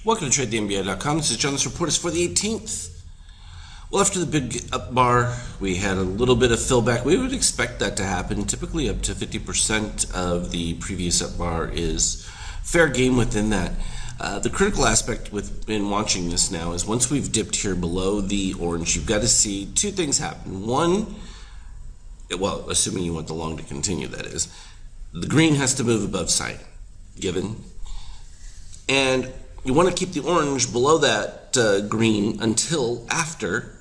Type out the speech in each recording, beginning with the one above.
Welcome to TradeTheNBA.com. This is John. This report is for the 18th. Well, after the big up bar, we had a little bit of fillback. We would expect that to happen. Typically, up to 50% of the previous up bar is fair game within that. The critical aspect in watching this now is once we've dipped here below the orange, you've got to see two things happen. One, well, assuming you want the long to continue, that is, the green has to move above cyan, given. And you want to keep the orange below that green until after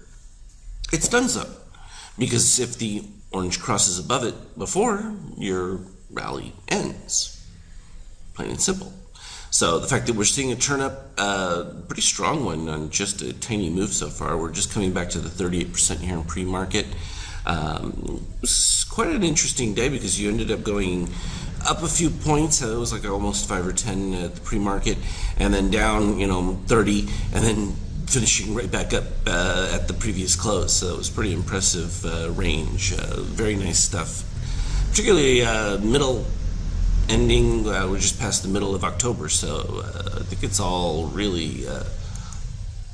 it's done so. Because if the orange crosses above it before, your rally ends. Plain and simple. So the fact that we're seeing a turn up, pretty strong one on just a tiny move so far. We're just coming back to the 38% here in pre-market. It was quite an interesting day because you ended up going up a few points. It was like almost 5 or 10 at the pre-market, and then down, 30, and then finishing right back up at the previous close. So it was pretty impressive range. Very nice stuff. Particularly middle ending. We're just past the middle of October, so I think it's all really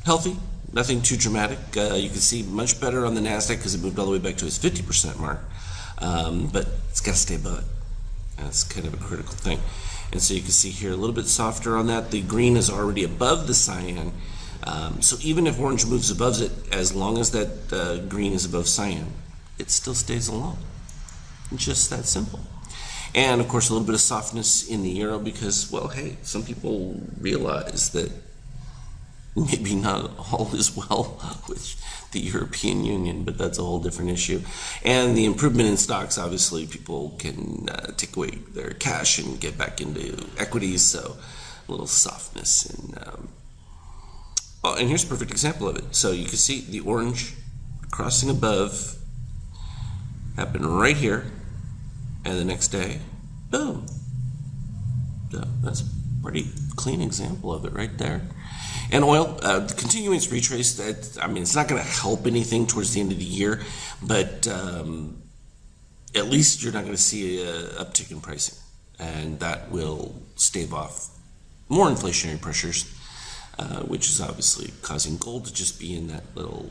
healthy. Nothing too dramatic. You can see much better on the NASDAQ because it moved all the way back to its 50% mark, but it's got to stay above it. That's kind of a critical thing. And so you can see here a little bit softer on that. The green is already above the cyan. So even if orange moves above it, as long as that green is above cyan, it still stays along. It's just that simple. And of course a little bit of softness in the euro because, well, hey, some people realize that maybe not all is well with the European Union, but that's a whole different issue. And the improvement in stocks, obviously, people can take away their cash and get back into equities, so a little softness. And here's a perfect example of it. So you can see the orange crossing above happened right here, and the next day, boom. So that's a pretty clean example of it right there. And oil, continuing its retrace, it's not going to help anything towards the end of the year, but at least you're not going to see an uptick in pricing. And that will stave off more inflationary pressures, which is obviously causing gold to just be in that little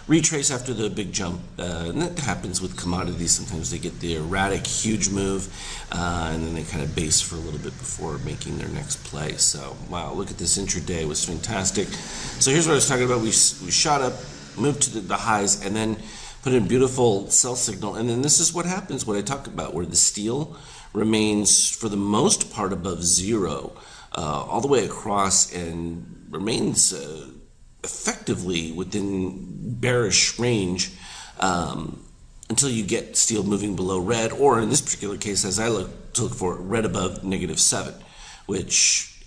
retrace after the big jump. And that happens with commodities. Sometimes they get the erratic, huge move, and then they kind of base for a little bit before making their next play. So, wow, look at this intraday. It was fantastic. So here's what I was talking about. We shot up, moved to the highs, and then put in a beautiful sell signal. And then this is what happens, what I talk about, where the steel remains, for the most part, above zero, all the way across, and remains effectively within bearish range until you get steel moving below red, or in this particular case, as I look for it, red above -7, which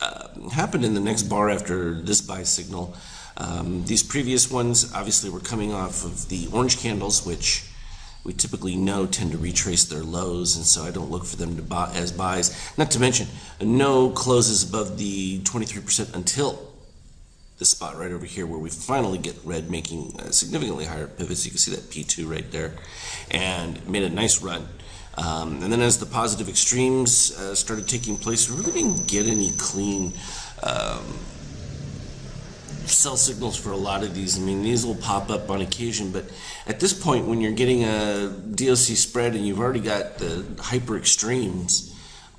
happened in the next bar after this buy signal. These previous ones obviously were coming off of the orange candles, which we typically know tend to retrace their lows, and so I don't look for them to buy as buys. Not to mention, no closes above the 23% until this spot right over here where we finally get red making significantly higher pivots. You can see that P2 right there, and made a nice run. And then as the positive extremes started taking place, we really didn't get any clean sell signals for a lot of these. These will pop up on occasion, but at this point, when you're getting a DOC spread and you've already got the hyper extremes,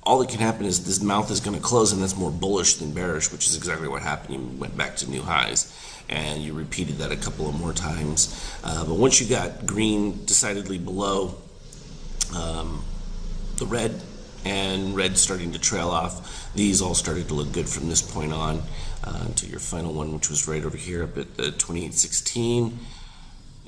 all that can happen is this mouth is going to close, and that's more bullish than bearish, which is exactly what happened. You went back to new highs, and you repeated that a couple of more times. But once you got green decidedly below the red, and red starting to trail off, these all started to look good from this point on until your final one, which was right over here up at the 28.16.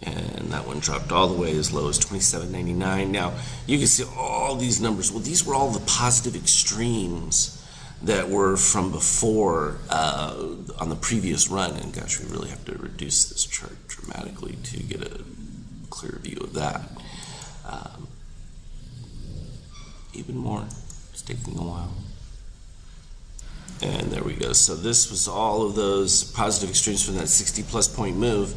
And that one dropped all the way as low as 27.99. Now, you can see all these numbers. Well, these were all the positive extremes that were from before on the previous run. And gosh, we really have to reduce this chart dramatically to get a clear view of that. Even more. It's taking a while. And there we go. So this was all of those positive extremes from that 60-plus point move,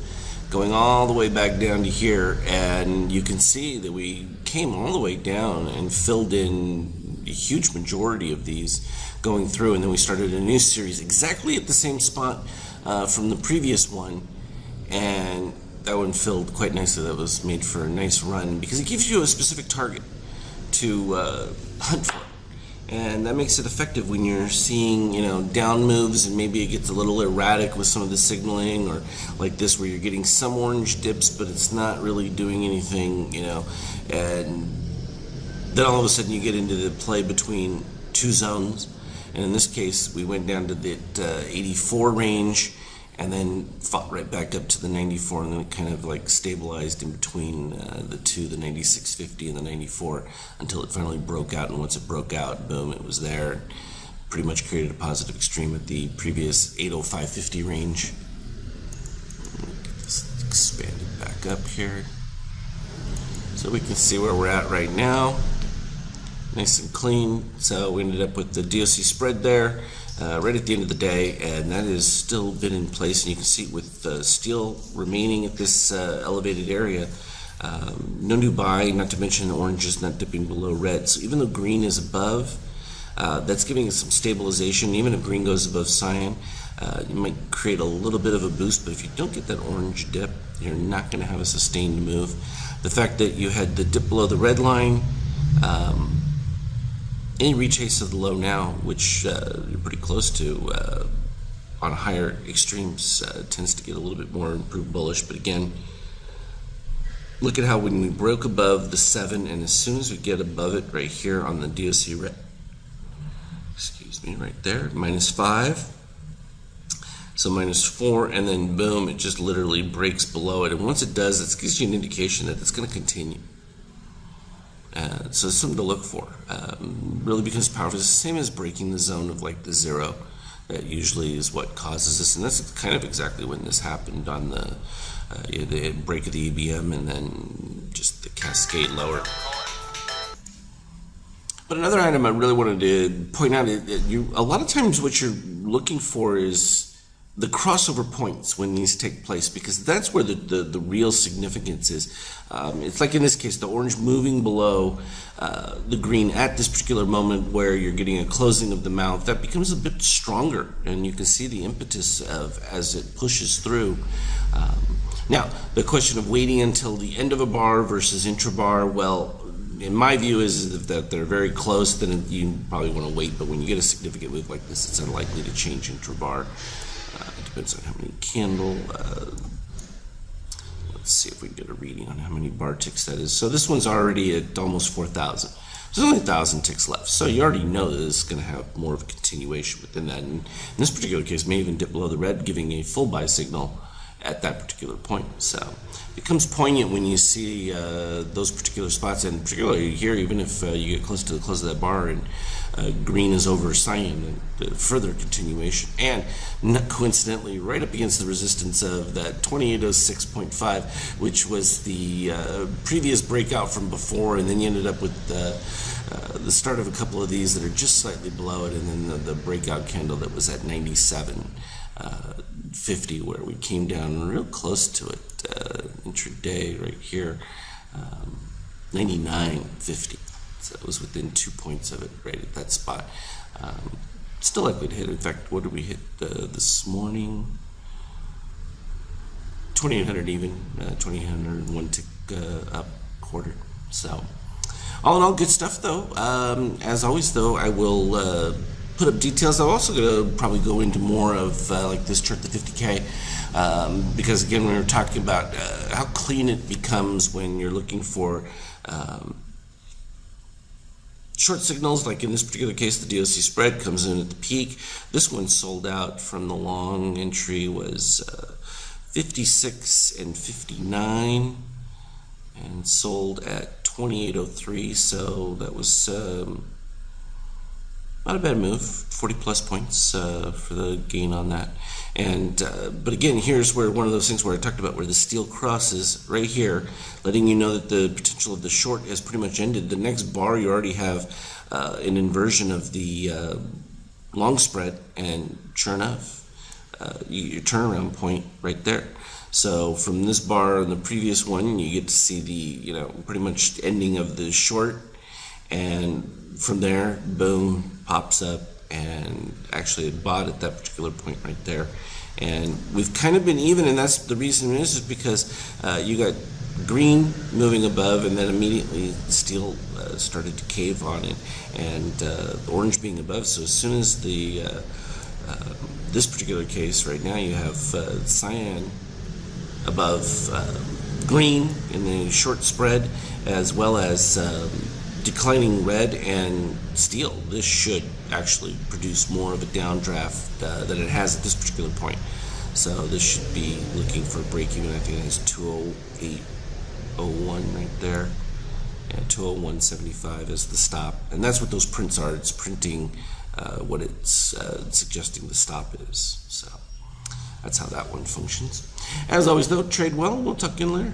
going all the way back down to here, and you can see that we came all the way down and filled in a huge majority of these going through, and then we started a new series exactly at the same spot from the previous one, and that one filled quite nicely. That was made for a nice run because it gives you a specific target to hunt for. And that makes it effective when you're seeing, down moves, and maybe it gets a little erratic with some of the signaling, or like this where you're getting some orange dips, but it's not really doing anything, and then all of a sudden you get into the play between two zones. And in this case, we went down to the 84 range and then fought right back up to the 94, and then it kind of like stabilized in between the two, the 96.50 and the 94, until it finally broke out. And once it broke out, boom, it was there. Pretty much created a positive extreme at the previous 805.50 range. Get this expanded back up here so we can see where we're at right now. Nice and clean. So we ended up with the DOC spread there right at the end of the day, and that has still been in place, and you can see with steel remaining at this elevated area. No new buy, not to mention orange is not dipping below red. So even though green is above, that's giving us some stabilization. Even if green goes above cyan, you might create a little bit of a boost, but if you don't get that orange dip, you're not going to have a sustained move. The fact that you had the dip below the red line, any retrace of the low now, which you're pretty close to on higher extremes, tends to get a little bit more improved bullish. But again, look at how when we broke above the 7, and as soon as we get above it right here on the DOC red, excuse me, right there, -5, so -4, and then boom, it just literally breaks below it. And once it does, it gives you an indication that it's going to continue. So it's something to look for. Really becomes powerful. It's the same as breaking the zone of like the 0. That usually is what causes this, and that's kind of exactly when this happened on the break of the EBM, and then just the cascade lower. But another item I really wanted to point out is that a lot of times what you're looking for is the crossover points when these take place, because that's where the real significance is. It's like in this case, the orange moving below the green at this particular moment where you're getting a closing of the mouth, that becomes a bit stronger, and you can see the impetus of as it pushes through. Now, the question of waiting until the end of a bar versus intra-bar, well, in my view is that they're very close, then you probably want to wait, but when you get a significant move like this, it's unlikely to change intra-bar. It depends on how many candle. Let's see if we can get a reading on how many bar ticks that is. So this one's already at almost 4,000. There's only 1,000 ticks left. So you already know that it's going to have more of a continuation within that. And in this particular case, may even dip below the red, giving a full buy signal at that particular point. So it becomes poignant when you see those particular spots, and particularly here, even if you get close to the close of that bar and green is over cyan, and further continuation, and not coincidentally right up against the resistance of that 2806.5, which was the previous breakout from before, and then you ended up with the start of a couple of these that are just slightly below it, and then the breakout candle that was at 97.50, where we came down real close to it intraday right here, 99.50. So it was within 2 points of it right at that spot. Still likely to hit. In fact, what did we hit this morning? 2,800 even, 2,801 tick up quarter. So all in all, good stuff though. As always though, I will put up details. I'm also going to probably go into more of like this chart, the 50K, because again, we were talking about how clean it becomes when you're looking for short signals. Like in this particular case, the DOC spread comes in at the peak. This one sold out from the long entry was 56 and 59, and sold at 28.03. So that was not a bad move, 40 plus points for the gain on that. And but again, here's where one of those things where I talked about where the steel crosses right here, letting you know that the potential of the short has pretty much ended. The next bar, you already have an inversion of the long spread, and sure enough, your turnaround point right there. So from this bar and the previous one, you get to see the pretty much ending of the short, and from there, boom, pops up, and actually it bought at that particular point right there. And we've kind of been even, and that's the reason is because you got green moving above, and then immediately steel started to cave on it, and orange being above. So as soon as the this particular case right now, you have cyan above green in the short spread, as well as declining red and steel. This should actually produce more of a downdraft than it has at this particular point. So this should be looking for a break even. I think it has 208.01 right there, and 201.75 as the stop. And that's what those prints are. It's printing what it's suggesting the stop is. So that's how that one functions. As always, though, trade well. We'll talk again later.